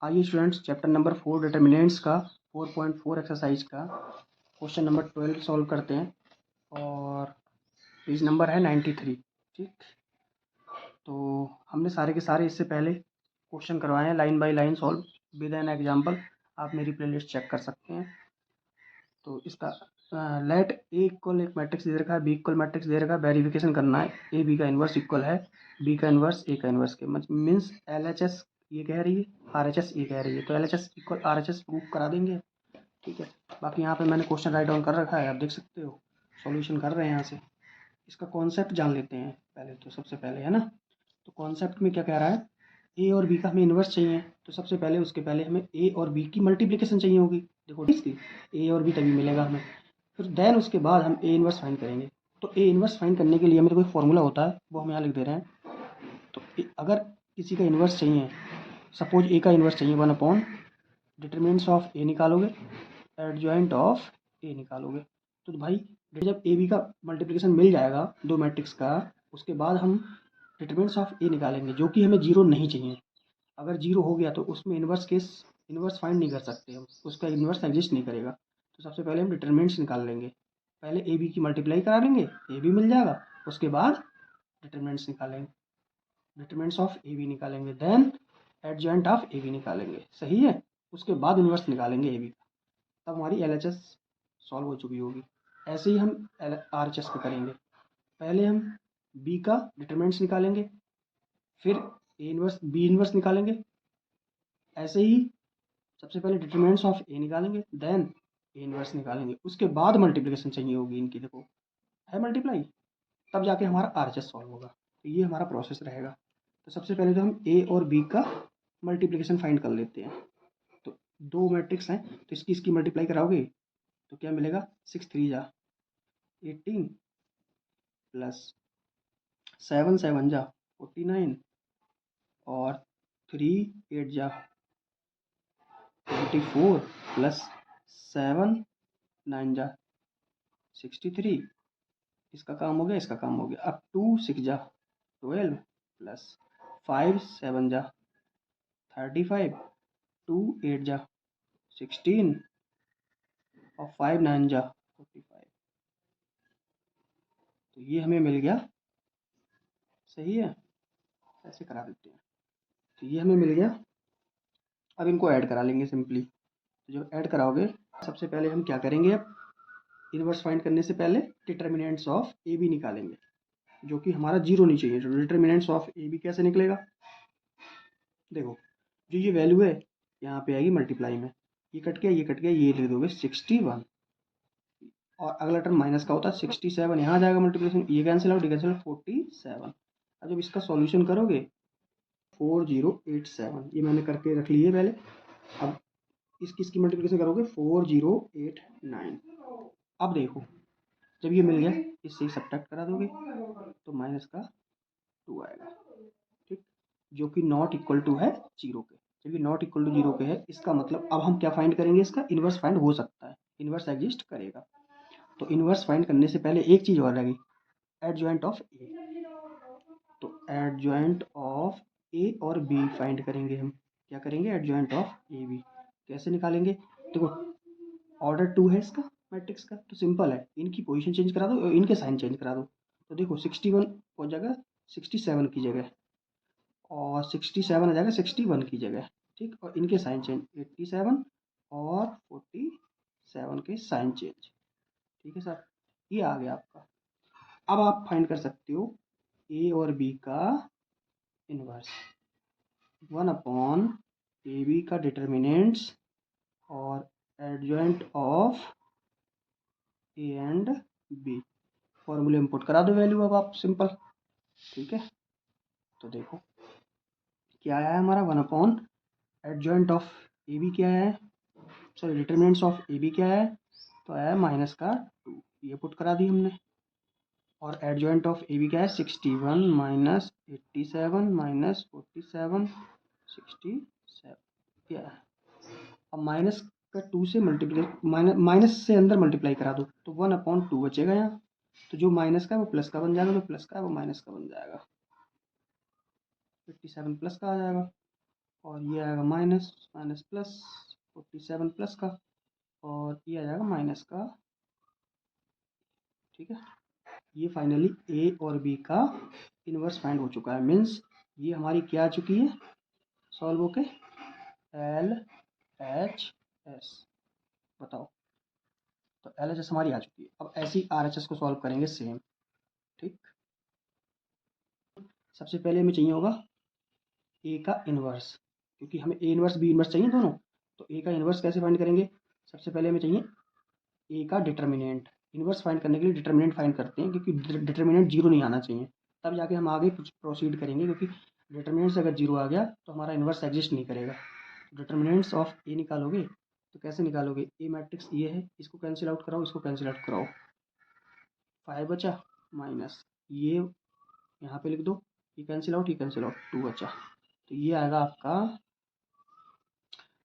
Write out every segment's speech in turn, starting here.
आइए students, chapter number 4 determinants का 4.4 exercise का क्वेश्चन नंबर 12 सॉल्व करते हैं और पेज नंबर है 93। ठीक, तो हमने सारे के सारे इससे पहले क्वेश्चन करवाए हैं line by line solve with an example. आप मेरी प्लेलिस्ट चेक कर सकते हैं। तो इसका लेट ए इक्वल एक मैट्रिक्स दे रखा है, बी इक्वल मैट्रिक्स दे रखा है, वेरिफिकेशन करना है ए बी का इन्वर्स इक्वल है बी का इन्वर्स ए का इन्वर्स के मीन्स एल एच एस ये कह रही है, आर एच एस ये कह रही है, तो L H S equal R H S proof करा देंगे। ठीक है, बाकी यहाँ पे मैंने क्वेश्चन राइट डाउन कर रखा है, आप देख सकते हो। सॉल्यूशन कर रहे हैं यहाँ से। इसका कॉन्सेप्ट जान लेते हैं पहले, तो सबसे पहले है ना। तो कॉन्सेप्ट में क्या कह रहा है, ए और बी का हमें इन्वर्स चाहिए, तो सबसे पहले उसके पहले हमें ए और बी की मल्टीप्लिकेशन चाहिए होगी। देखो इसकी ए और बी तभी मिलेगा हमें, फिर देन उसके बाद हम ए इन्वर्स फाइंड करेंगे। तो ए इन्वर्स फाइंड करने के लिए हमें कोई फॉर्मूला होता है, वो हम यहाँ लिख दे रहे हैं। तो अगर किसी का इन्वर्स चाहिए, सपोज ए का इन्वर्स चाहिए 1 डिटरमिनेंट्स ऑफ ए निकालोगे, एडजॉइंट ऑफ ए निकालोगे। तो भाई जब ए बी का मल्टीप्लिकेशन मिल जाएगा दो मैट्रिक्स का, उसके बाद हम डिटरमिनेंट्स ऑफ ए निकालेंगे, जो कि हमें जीरो नहीं चाहिए। अगर जीरो हो गया तो उसमें इन्वर्स फाइंड नहीं कर सकते हम, उसका इन्वर्स एग्जिस्ट नहीं करेगा। तो सबसे पहले हम डिटरमिनेंट्स निकाल लेंगे। पहले ए बी की मल्टीप्लाई करा लेंगे, ए बी मिल जाएगा, उसके बाद डिटरमिनेंट्स निकालेंगे, डिटरमिनेंट्स ऑफ ए बी निकालेंगे, then adjoint of A B निकालेंगे। सही है, उसके बाद इन्वर्स निकालेंगे ए बी का, तब हमारी एल एच एस सॉल्व हो चुकी होगी। ऐसे ही हम आर एच एस पे करेंगे। पहले हम बी का डिटरमिनेंट्स निकालेंगे, फिर ए इन्वर्स बी इन्वर्स निकालेंगे। ऐसे ही सबसे पहले डिटरमिनेंट्स ऑफ ए निकालेंगे, देन ए इन्वर्स निकालेंगे, उसके बाद मल्टीप्लिकेशन चाहिए होगी इनकी। देखो है मल्टीप्लाई, तब जाके हमारा आर एच एस सॉल्व होगा। तो ये हमारा प्रोसेस रहेगा। तो सबसे पहले तो हम ए और बी का मल्टीप्लिकेशन फाइंड कर लेते हैं। तो दो मैट्रिक्स हैं, तो इसकी इसकी मल्टीप्लाई कराओगे तो क्या मिलेगा, 6 3 जा 18 प्लस 7 7 जा 49 और 3 8 जा 24 प्लस 7 9 जा 63। इसका काम हो गया, इसका काम हो गया। अब 2 6 जा 12 प्लस 5 7 जा 35, 2 8 जा 16 और 5 9 जा 45। तो ये हमें मिल गया। सही है, ऐसे करा देते हैं। तो ये हमें मिल गया। अब इनको ऐड करा लेंगे सिंपली। तो जब ऐड कराओगे, सबसे पहले हम क्या करेंगे, अब इन्वर्स फाइंड करने से पहले डिटरमिनेंट्स ऑफ ए बी निकालेंगे, जो कि हमारा जीरो नहीं चाहिए। तो डिटरमिनेंट्स ऑफ ए बी कैसे निकलेगा, देखो जो ये वैल्यू है यहाँ पे आएगी मल्टीप्लाई में, ये कट गया ये कट गया, ये लिख दोगे 61 और अगला टर्म माइनस का होता है 67, यहाँ आ जाएगा मल्टीप्लिकेशन, ये कैंसिल आउट, ये कैंसिल आउट 47। अब जब इसका सॉल्यूशन करोगे 4087, ये मैंने करके रख लिए पहले। अब इसकी मल्टीप्लिकेशन करोगे 4089। अब देखो जब ये मिल गया, इससे ही सब्ट्रैक्ट करा दोगे तो माइनस का 2 आएगा। ठीक, जो कि नॉट इक्वल टू है जीरो के। जब ये नॉट इक्वल टू जीरो के है, इसका मतलब अब हम क्या फाइंड करेंगे, इसका इन्वर्स फाइंड हो सकता है, इन्वर्स एग्जिस्ट करेगा। तो इन्वर्स फाइंड करने से पहले एक चीज़ और रहेगी, एडजॉइंट ऑफ ए। तो एडजॉइंट ऑफ ए और बी फाइंड करेंगे हम। क्या करेंगे, एडजॉइंट ऑफ ए बी कैसे निकालेंगे, देखो ऑर्डर 2 है इसका मैट्रिक्स का, तो सिंपल है, इनकी पोजीशन चेंज करा दो, इनके साइन चेंज करा दो। तो देखो 61 हो जाएगा 67 की जगह, और 67 आ जाएगा 61 की जगह। ठीक, और इनके साइन चेंज 87 और 47 के साइन चेंज। ठीक है सर, ये आ गया आपका। अब आप फाइंड कर सकते हो ए और बी का इन्वर्स, 1/AB का डिटर्मिनेंट्स और adjoint of A and B. फॉर्मूले इंपुट करा दो वैल्यू अब आप, सिंपल। ठीक है, तो देखो क्या आया है हमारा, 1 एडजॉइंट ऑफ ए बी क्या है, sorry determinants of A B क्या है, तो आया माइनस का 2, ये पुट करा दी हमने। और एडजॉइंट ऑफ ए बी क्या है, 61 माइनस 87 माइनस 47 67, क्या है। अब माइनस का 2 से मल्टीप्लाई, माइनस से अंदर मल्टीप्लाई करा दो तो 1/2 बचेगा यहाँ। तो जो माइनस का है वो प्लस का बन जाएगा, जो प्लस का है वो माइनस का बन जाएगा, 57 प्लस का आ जाएगा। और ये आएगा माइनस माइनस प्लस 47 प्लस का, और ये आ जाएगा माइनस का। ठीक है, ये फाइनली ए और बी का इन्वर्स फाइंड हो चुका है। मीन्स ये हमारी क्या आ चुकी है सॉल्व होके, एल एच एस। बताओ, तो एल एच एस हमारी आ चुकी है। अब ऐसी आर एच एस को सॉल्व करेंगे सेम। ठीक, सबसे पहले हमें चाहिए होगा ए का इन्वर्स, क्योंकि हमें ए इन्वर्स बी इन्वर्स चाहिए दोनों। तो ए का इन्वर्स कैसे फाइंड करेंगे, सबसे पहले हमें चाहिए ए का डिटर्मिनेंट। इन्वर्स फाइंड करने के लिए डिटर्मिनेंट फाइंड करते हैं, क्योंकि डिटर्मिनेंट जीरो नहीं आना चाहिए, तब जाके हम आगे कुछ प्रोसीड करेंगे। क्योंकि डिटर्मिनेंट से अगर जीरो आ गया तो हमारा इन्वर्स एग्जिस्ट नहीं करेगा। डिटर्मिनेंट्स ऑफ ए निकालोगे तो कैसे निकालोगे, ए मैट्रिक्स ये है, इसको कैंसिल आउट कराओ, इसको कैंसिल आउट कराओ, 5 बचा, माइनस ये यहाँ पे लिख दो, ये कैंसिल आउट, ये कैंसिल आउट, 2 बचा। तो ये आएगा आपका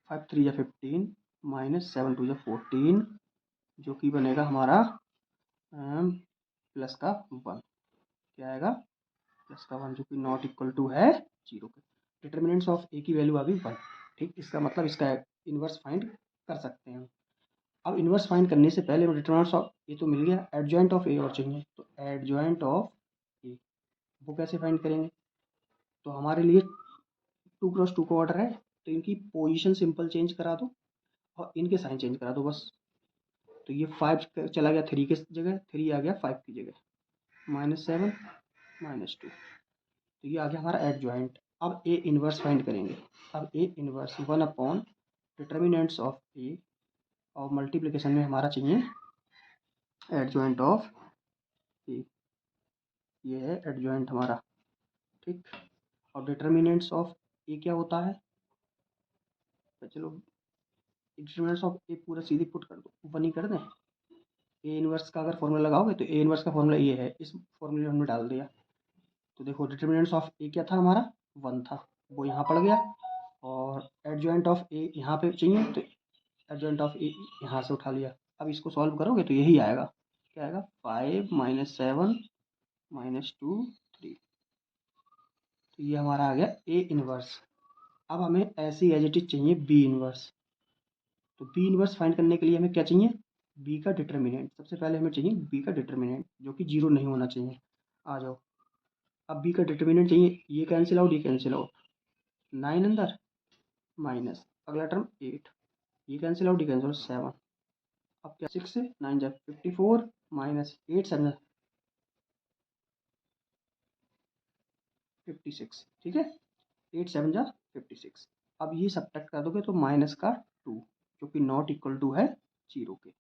5 3 या 15 माइनस 7 2 या 14, जो कि बनेगा हमारा प्लस का 1। क्या आएगा, प्लस का 1, जो कि नॉट इक्वल टू है जीरो के। डिटर्मिनेंट्स ऑफ ए की वैल्यू आ गई 1। ठीक, इसका मतलब इसका इन्वर्स फाइंड कर सकते हैं। अब इन्वर्स फाइंड करने से पहले डिटर्मिनेंट्स ऑफ ए तो मिल गया, एडजॉइंट ऑफ ए और चाहिए। तो एडजॉइंट ऑफ ए वो कैसे फाइंड करेंगे, तो हमारे लिए 2 क्रॉस 2 का ऑर्डर है, तो इनकी पोजीशन सिंपल चेंज करा दो और इनके साइन चेंज करा दो बस। तो ये 5 चला गया 3 की जगह, 3 आ गया 5 की जगह, -7 -2। तो ये आ गया हमारा एडजॉइंट। अब ए इन्वर्स फाइंड करेंगे। अब A inverse 1 upon determinants of ए, और मल्टीप्लिकेशन में हमारा चाहिए एडजॉइंट ऑफ ए, ये है एडजॉइंट हमारा। ठीक, और डिटर्मिनेंट्स ऑफ ए क्या होता है, तो चलो डिटर्मिनेंट्स ऑफ ए पूरा सीधे पुट कर दो, 1 ही कर दें। ए इन्वर्स का अगर फॉर्मूला लगाओगे तो ए इन्वर्स का फॉर्मूला ये है, इस फॉर्मूले में हमने डाल दिया। तो देखो डिटर्मिनेंट्स ऑफ ए क्या था हमारा, 1 था, वो यहाँ पड़ गया। और एडजॉइंट ऑफ ए यहाँ पे चाहिए, तो एडजॉइंट ऑफ ए यहाँ से उठा लिया। अब इसको सॉल्व करोगे तो यही आएगा, क्या आएगा, 5 -7 -2 3। तो ये हमारा आ गया ए इन्वर्स। अब हमें ऐसी एज इट इज चाहिए बी इन्वर्स। तो बी इन्वर्स फाइंड करने के लिए हमें क्या चाहिए, बी का डिटर्मिनेंट। सबसे पहले हमें चाहिए बी का डिटर्मिनेंट, जो कि जीरो नहीं होना चाहिए। आ जाओ, अब बी का डिटर्मिनेंट चाहिए, ये कैंसिल आउट, ये कैंसिल आउट, 9 अंदर माइनस अगला टर्म 8, ये कैंसिल आउट, ये कैंसिल आउट 7। अब क्या 6 से 9 जा 54 माइनस 8 7 56। ठीक है, 8 7 जा 56। अब ये सब्ट्रैक्ट कर दोगे तो माइनस का 2, जो कि नॉट इक्वल टू है जीरो के।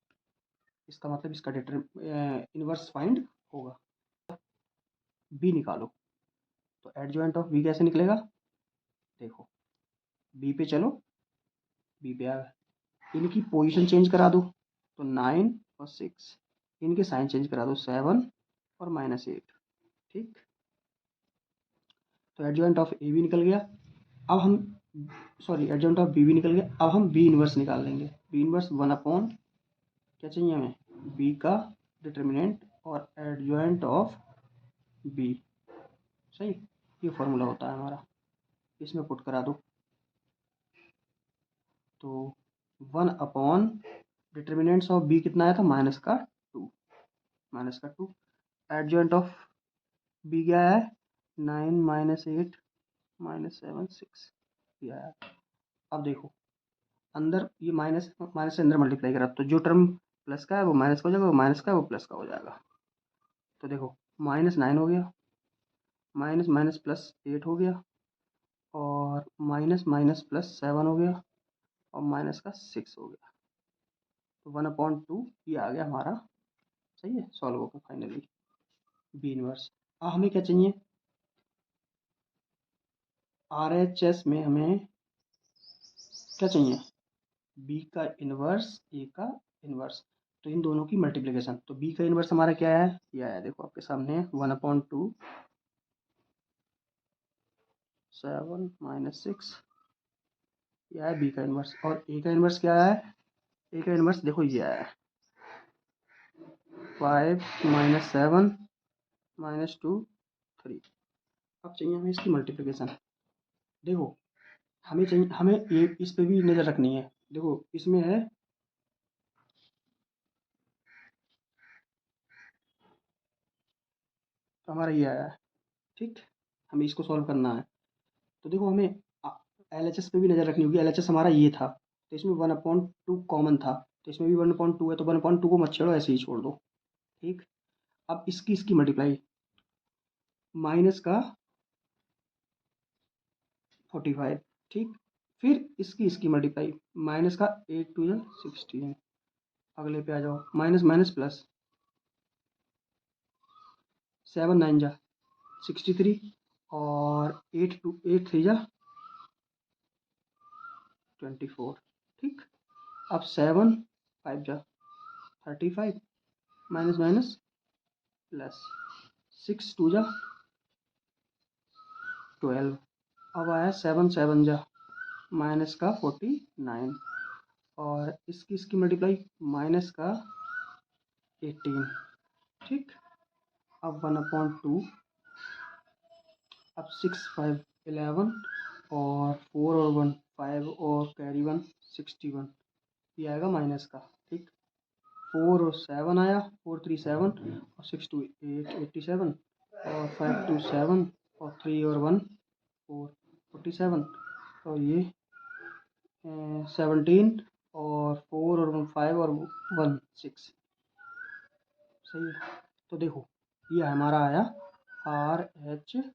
इसका मतलब इसका इन्वर्स फाइंड होगा। बी निकालो, तो एडजॉइंट ऑफ बी कैसे निकलेगा, देखो बी पे चलो, बी पे आ इनकी पोजीशन चेंज करा दो, तो 9 और 6, इनके साइन चेंज करा दो, 7 और -8। ठीक, तो एडजॉइंट ऑफ ए भी निकल गया। अब हम सॉरी एडजॉइंट ऑफ बी भी निकल गया। अब हम बी इन्वर्स निकाल लेंगे। बी इन्वर्स 1 अपॉन क्या चाहिए हमें, बी का डिटर्मिनेंट और एडजॉइंट ऑफ बी। सही, ये फॉर्मूला होता है हमारा, इसमें पुट करा दो। तो 1 अपॉन डिटर्मिनेंट्स ऑफ बी कितना आया था, -2, -2। एडजॉइंट ऑफ बी क्या है, 9 -8 -7 6 ये आया। अब देखो अंदर ये माइनस माइनस से अंदर मल्टीप्लाई करा, तो जो टर्म प्लस का है वो माइनस का हो जाएगा, वो माइनस का है वो प्लस का हो जाएगा। तो देखो -9 हो गया, माइनस माइनस प्लस 8 हो गया, और माइनस माइनस प्लस 7 हो गया, और माइनस का 6 हो गया। तो 1/2 ये आ गया हमारा। सही है, सॉल्व हो गया फाइनली बी इनवर्स। अब हमें क्या चाहिए, RHS में हमें क्या चाहिए, बी का इन्वर्स ए का इन्वर्स, तो इन दोनों की मल्टीप्लिकेशन। तो बी का इन्वर्स हमारा क्या है, ये आया देखो आपके सामने, 1/2 7 -6, यह है बी का इन्वर्स। और ए का इन्वर्स क्या है, ए का इन्वर्स देखो ये आया है 5 -7 -2 3। अब चाहिए हमें इसकी मल्टीप्लिकेशन। देखो हमें चाहिए, हमें ये इस पे भी नज़र रखनी है। देखो इसमें है तो हमारा ये आया है, ठीक। हमें इसको सॉल्व करना है। तो देखो हमें एल एच एस पे भी नज़र रखनी होगी। एल एच एस हमारा ये था, तो इसमें 1/2 कॉमन था, तो इसमें भी 1/2 है, तो 1/2 को मत छेड़ो, ऐसे ही छोड़ दो, ठीक। अब इसकी मल्टीप्लाई माइनस का 45, ठीक। फिर इसकी मल्टीप्लाई माइनस का 8 2 16। अगले पे आ जाओ, माइनस माइनस प्लस 7 9 जा 63 और 8 3 जा 24, ठीक। अब 7 5 जा 35 माइनस माइनस प्लस 6 2 जा 12। अब आया 7 7 जा माइनस का 49 और इसकी मल्टीप्लाई माइनस का 18, ठीक। अब 1/2, अब 6 5 11 और 4 और 1 5 और कैरी 1 61, ये आएगा माइनस का, ठीक। 4 और 7 आया, 4 3 7 और 6 2 8 87 और 5 2 7 और 3 और 1 4 47 और ये 17 और 4 और 1 5 और 1 6, सही है। तो देखो ये हमारा आया RHS,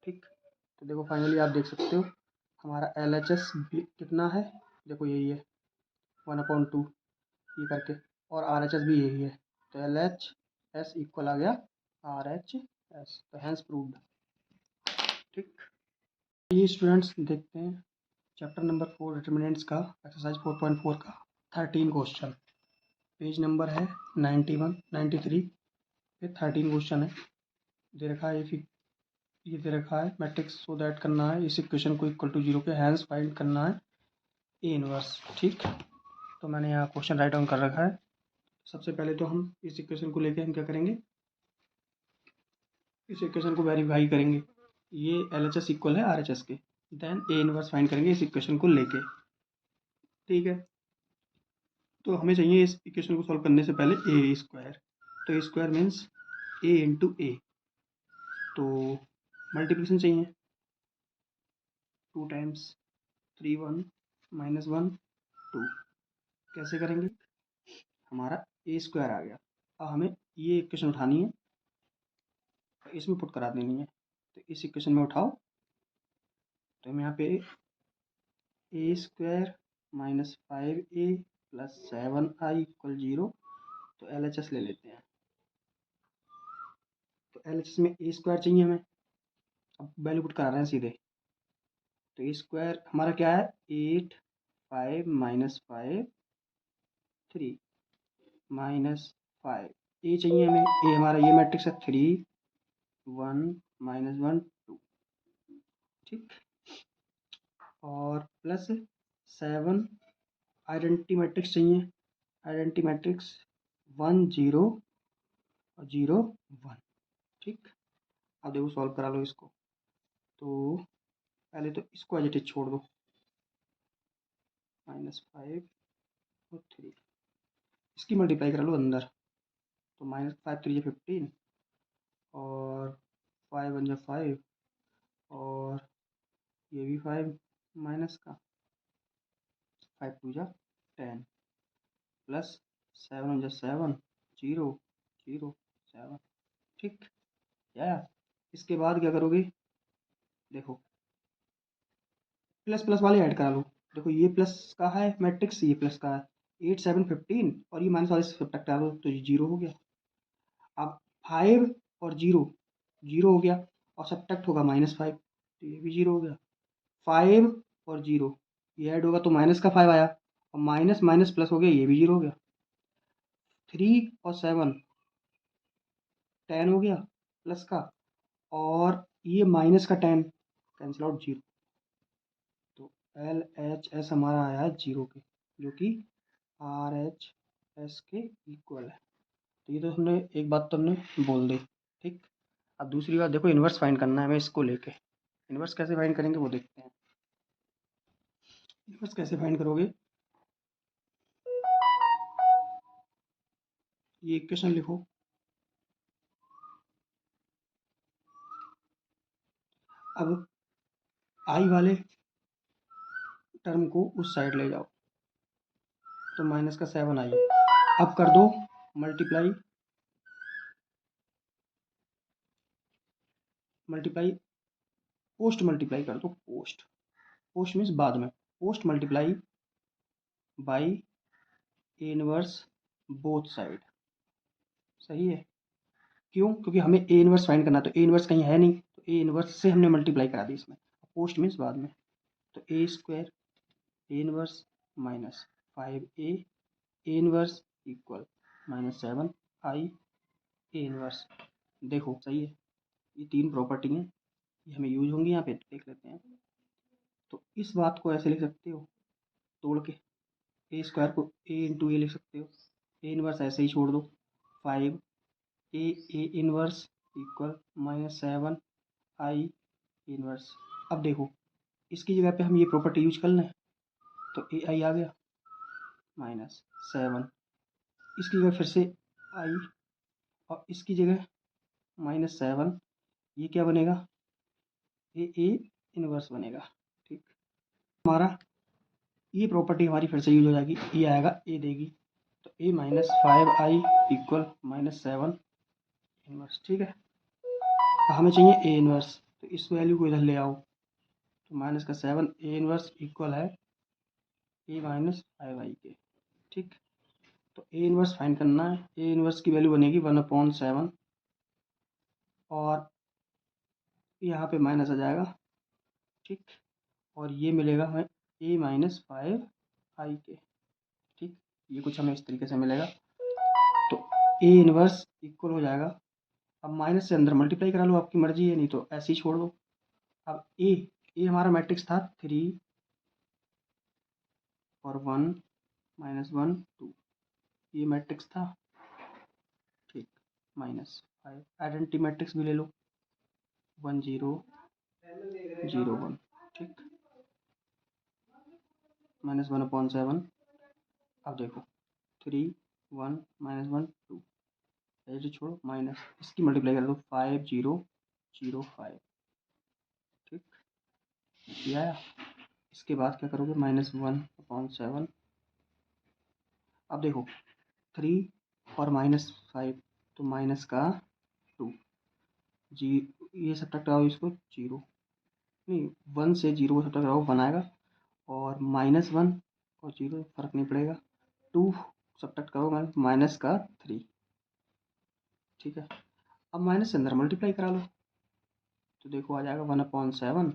ठीक। तो देखो फाइनली आप देख सकते हो हमारा LHS कितना है, देखो यही है 1/2 ये करके, और RHS भी यही है, तो LHS इक्वल आ गया RHS, तो हैंस प्रूव्ड, ठीक। ये स्टूडेंट्स देखते हैं चैप्टर नंबर 4 डिटर्मिनेंट्स का एक्सरसाइज 4.4 का 13 क्वेश्चन। पेज नंबर है 91 93 पे 13 क्वेश्चन है। दे रखा है ये दे रखा है मैट्रिक्स सो दैट करना है इस इक्वेशन को इक्वल टू 0 पे हैंस फाइंड करना है ए इनवर्स, ठीक। तो मैंने यहाँ क्वेश्चन राइट डाउन कर रखा है। सबसे पहले तो हम इस इक्वेशन को लेके हम क्या करेंगे, इस इक्वेशन को वेरीफाई करेंगे, ये LHS इक्वल है RHS के, देन ए इनवर्स फाइंड करेंगे इस इक्वेशन को लेके, ठीक है। तो हमें चाहिए इस इक्वेशन को सॉल्व करने से पहले ए स्क्वायर, तो ए स्क्वायर मीन्स ए इंटू ए, तो मल्टीप्लिकेशन चाहिए 2 टाइम्स 3 1 माइनस 1 2, कैसे करेंगे, हमारा ए स्क्वायर आ गया। अब हमें ये इक्वेशन उठानी है, इसमें पुट करा देनी है, तो इस इक्वेशन में उठाओ, तो हम यहाँ पे a square minus 5a plus 7i equal 0, तो LHS ले लेते हैं। तो LHS में ए स्क्वायर चाहिए हमें, अब वैल्यू पुट करा रहे हैं सीधे, तो ए स्क्वायर हमारा क्या है 8 5 माइनस 5 3 माइनस 5, ए चाहिए हमें, ए हमारा ये मैट्रिक्स है 3 1 माइनस 1 2, ठीक। और प्लस 7 आइडेंटिटी मैट्रिक्स चाहिए, आइडेंटिटी मैट्रिक्स 1 0 और 0 1, ठीक। अब देखो सॉल्व करा लो इसको, तो पहले तो इसको एज इट इज छोड़ दो, -5 और 3, इसकी मल्टीप्लाई करा लो अंदर, तो -5 3 15 और 5 1 5 और ये भी 5 माइनस का 5 2 10 प्लस 7 1 7 0 0 7, ठीक। या इसके बाद क्या करोगे, देखो प्लस प्लस वाले ऐड करा लो, देखो ये प्लस का है मैट्रिक्स, ये प्लस का है 8 7 15 और ये माइनस वाले से सब्ट्रैक्ट करा लो, तो ये 0 हो गया। अब 5 और 0 0 हो गया और सब्ट्रैक्ट होगा -5, तो ये भी 0 हो गया। 5 और 0 ये ऐड होगा तो माइनस का 5 आया और माइनस माइनस प्लस हो गया, ये भी 0 हो गया। 3 और 7 10 हो गया प्लस का, और ये माइनस का 10 कैंसिल आउट 0, तो LHS हमारा आया है 0 के, जो कि RHS के इक्वल है। तो ये तो हमने एक बात तो हमने बोल दी, ठीक। अब दूसरी बात देखो इन्वर्स फाइंड करना है हमें इसको लेके, इन्वर्स कैसे फाइंड करेंगे वो देखते हैं। इनवर्स कैसे फाइंड करोगे, ये इक्वेशन लिखो, अब आई वाले टर्म को उस साइड ले जाओ तो माइनस का 7 आई, अब कर दो मल्टीप्लाई पोस्ट मल्टीप्लाई कर दो, पोस्ट मीन्स बाद में, post multiply by A inverse both side. सही है, क्यों, क्योंकि हमें ए इनवर्स फाइंड करना, तो ए इनवर्स कहीं है नहीं, तो ए इनवर्स से हमने मल्टीप्लाई करा दी इसमें, पोस्ट मीन्स बाद में, तो ए square a inverse minus 5a a inverse equal -7 I a inverse. देखो सही है, ये तीन प्रॉपर्टी हैं, ये हमें यूज होंगी यहाँ पे, देख लेते हैं। तो इस बात को ऐसे लिख सकते हो तोड़ के, ए स्क्वायर को ए इंटू ए लिख सकते हो, ए इनवर्स ऐसे ही छोड़ दो, 5 ए इनवर्स इक्वल -7 आई इनवर्स। अब देखो इसकी जगह पे हम ये प्रॉपर्टी यूज कर लें, तो ए आई आ गया -7, इसकी जगह फिर से आई, और इसकी जगह -7, ये क्या बनेगा, ए इनवर्स बनेगा। ठीक, हमारा ये प्रॉपर्टी हमारी फिर से यूज हो जाएगी, ये आएगा ए देगी, तो ए -5i इक्वल -7 इनवर्स। ठीक है, हमें चाहिए ए इनवर्स, तो इस वैल्यू को इधर ले आओ, तो -7 ए इनवर्स इक्वल है ए -5i के। ठीक, तो ए इनवर्स फाइंड करना है, ए इनवर्स की वैल्यू बनेगी 1/7, और यहाँ पे माइनस आ जाएगा। ठीक, और ये मिलेगा हमें ए -5i के। ठीक, ये कुछ हमें इस तरीके से मिलेगा, तो ए इनवर्स इक्वल हो जाएगा, अब माइनस से अंदर मल्टीप्लाई करा लो, आपकी मर्जी है, नहीं तो ऐसे ही छोड़ दो। अब ए हमारा मैट्रिक्स था 3 और 1 -1 2, ये मैट्रिक्स था। ठीक, -5 आइडेंटिटी मैट्रिक्स भी ले लो, 1 0 0 1। ठीक, -1/7, अब देखो 3 1 -1 2, ऐसे छोड़ो, माइनस इसकी मल्टीप्लाई कर दो 5 0 0 5। ठीक, ये आया, इसके बाद क्या करोगे, -1/7। अब देखो 3 और -5, तो माइनस का 2 जी, ये सब्ट्रैक्ट कराओ इसको 0, नहीं 1 से 0 को सब्ट्रैक्ट कराओ 1 आएगा, और -1 और 0 फर्क नहीं पड़ेगा, 2 सब्ट्रैक्ट करो -3। ठीक है, अब माइनस से अंदर मल्टीप्लाई करा लो, तो देखो आ जाएगा 1/7,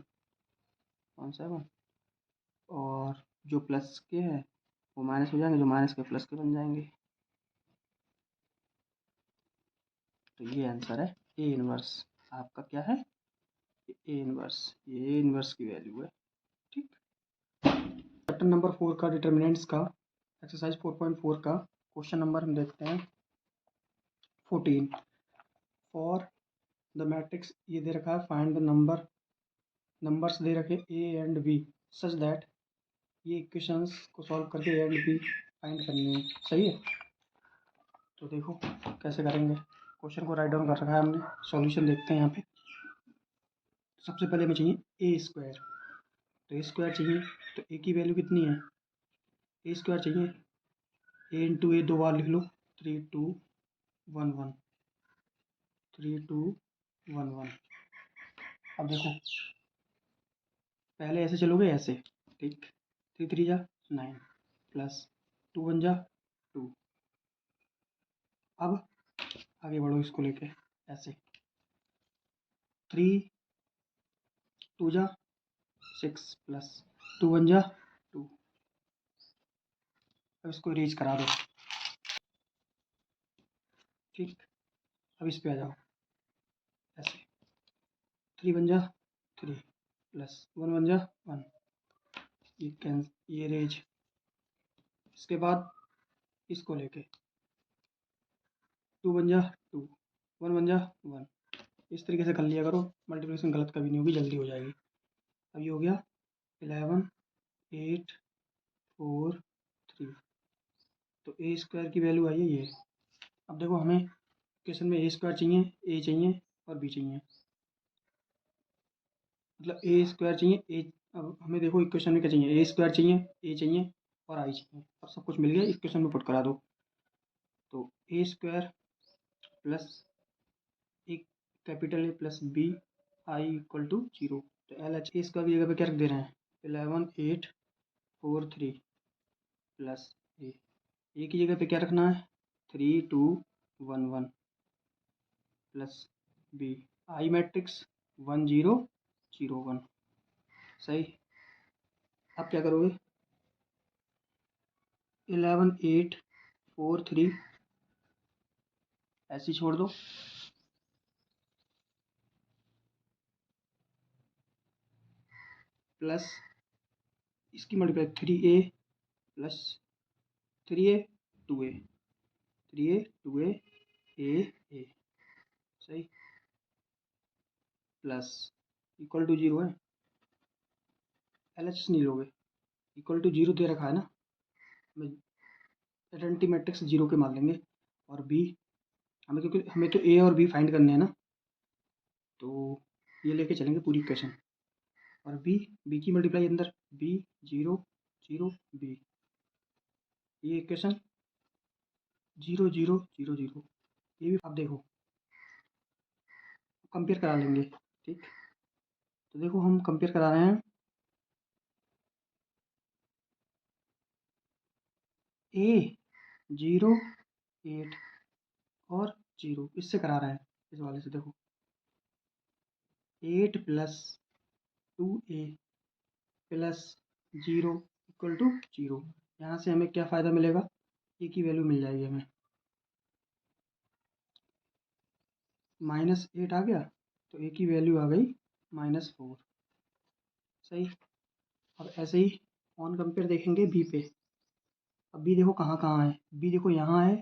और जो प्लस के हैं वो माइनस हो जाएंगे, जो माइनस के प्लस के बन जाएंगे, तो ये आंसर है ए इनवर्स। आपका क्या है, ए इनवर्स, ये ए इनवर्स की वैल्यू है। ठीक, चैप्टर नंबर 4 का डिटर्मिनेंट्स का एक्सरसाइज 4.4 का क्वेश्चन नंबर हम देखते हैं 14 फॉर द मैट्रिक्स, ये दे रखा है फाइंड द नंबर्स दे रखे A and B such that, ये इक्वेशंस को सॉल्व करके ए एंड बी फाइंड करनी है। सही है, तो देखो कैसे करेंगे, क्वेश्चन को राइट डाउन कर रखा है हमने, सॉल्यूशन देखते हैं यहाँ पे। सबसे पहले हमें चाहिए ए स्क्वायर, तो ए स्क्वायर चाहिए, तो ए की वैल्यू कितनी है, ए स्क्वायर चाहिए, ए इंटू ए 2 बार लिख लो, 3 2 1 1 3 2 1 1। अब देखो पहले ऐसे चलोगे ऐसे, ठीक, 3 3 जा 9 प्लस 2 1 जा 2। अब आगे बढ़ो इसको लेके ऐसे, 3 2 जा 6 प्लस 2 1 जा 2। अब इसको इरेज करा दो। ठीक, अब इस पे आ जाओ ऐसे, 3 1 जा 3 प्लस 1 1 जा 1, ये इरेज। इसके बाद इसको लेके 2 1 जा 2 1 1 जा 1, इस तरीके से कर लिया करो, मल्टीप्लिकेशन गलत कभी नहीं होगी, जल्दी हो जाएगी। अब ये हो गया 11 8 4 3। तो ए स्क्वायर की वैल्यू आई है ये। अब देखो हमें इक्वेशन में ए स्क्वायर चाहिए, ए चाहिए और बी चाहिए, मतलब ए स्क्वायर चाहिए ए। अब हमें देखो इक्वेशन में क्या चाहिए, ए स्क्वायर चाहिए, ए चाहिए और आई चाहिए। अब सब कुछ मिल गया, इक्वेशन में पुट करा दो। तो ए स्क्वायर प्लस एक capital A plus B I equal to 0। तो एल एच ए स्क्वायर की जगह पे क्या रख दे रहे हैं, 11 8 4 3 प्लस ए की जगह पे क्या रखना है, 3 2 1 1 प्लस बी आई मैट्रिक्स 1 0 0 1। सही। अब क्या करोगे, 11 8 4 3 ऐसे ही छोड़ दो, प्लस इसकी multiply 3a plus 3a 2a 3a 2a a सही, प्लस इक्वल टू 0 है, एल एच नहीं लोगे, इक्वल टू 0 दे रखा है ना, आइडेंटिटी मैट्रिक्स 0 के मान लेंगे। और बी हमें, क्योंकि हमें तो ए और बी फाइंड करने हैं ना, तो ये लेके चलेंगे पूरी इक्वेशन। और बी की मल्टीप्लाई अंदर बी 0 0 बी, ये इक्वेशन 0 0 0 0। ये भी आप देखो कंपेयर करा लेंगे। ठीक, तो देखो हम कंपेयर करा रहे हैं, ए 0 8 और 0 इससे करा रहे हैं, इस वाले से देखो 8 plus 2a plus 0 equal to 0। यहाँ से हमें क्या फ़ायदा मिलेगा, ए की वैल्यू मिल जाएगी हमें, -8 आ गया, तो ए की वैल्यू आ गई -4। सही। अब ऐसे ही ऑन कंपेयर देखेंगे बी पे। अब बी देखो कहाँ कहाँ है, बी देखो यहाँ है,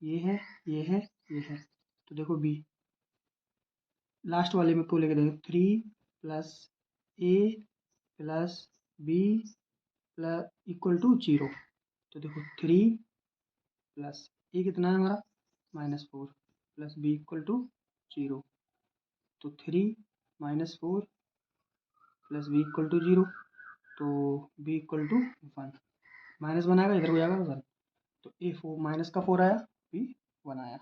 ये है, ये है, ये है। तो देखो बी लास्ट वाले में को लेकर देखो, 3 plus A plus B plus equal to 0। तो देखो 3 प्लस ए कितना है हमारा -4 प्लस बी इक्वल टू 0। तो 3 -4 प्लस बी इक्वल टू 0। तो बी इक्वल टू 1, माइनस बनाएगा इधर हो जाएगा 1। तो ए 4 माइनस का 4 आया, बी 1 आया।